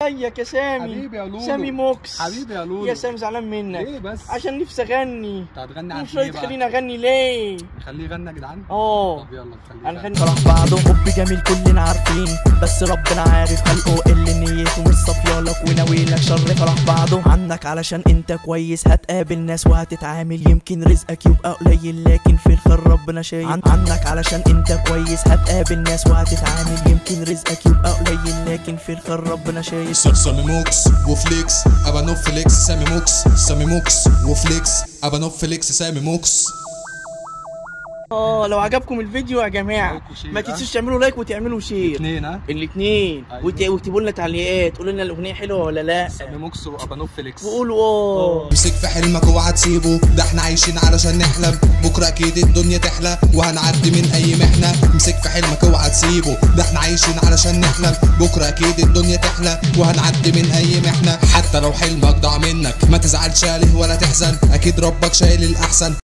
ازيك يا سامي؟ حبيبي يا لولو. سامي موكس. حبيبي يا لولو. يا سامي زعلان منك. ليه بس؟ عشان نفسي اغني. انت هتغني عن مش ايه راضي بقى؟ تخليني اغني ليه؟ نخليه يغني يا جدعان؟ طب يلا نخليه هنغني. فرح بعضه حب جميل كلنا عارفين، بس ربنا عارف خلقه اللي نيته مش صافيالك وناويلك شر. فرح بعضه عنك علشان انت كويس، هتقابل ناس وهتتعامل يمكن رزقك يبقى قليل، لكن في الخير ربنا شايل. عنك علشان انت كويس هتقابل ناس وهتتعامل يمكن رزقك يبقى قليل، لكن في الخير ربنا شايل. سامي موكس وفليكس ابا نوفليكس، سامي موكس سامي موكس وفليكس ابا نوفليكس، سامي موكس. لو عجبكم الفيديو يا جماعه ما تنسوش تعملوا لايك وتعملوا شير. الاثنين أيوة. واكتبوا لنا تعليقات، قولوا لنا الاغنيه حلوه ولا لا. سامي موكس وابا نوفليكس وقولوا امسك في حلمك اوعى تسيبه، ده احنا عايشين علشان نحلم، بكره اكيد الدنيا تحلى وهنعدي من اي محنه. امسك في حلمك اوعى تسيبه، ده احنا عايشين علشان نحلم، بكره اكيد الدنيا تحلى وهنعدي من اي محنه. حتى لو حلمك ضاع منك ما تزعلش عليه ولا تحزن، اكيد ربك شايل الاحسن.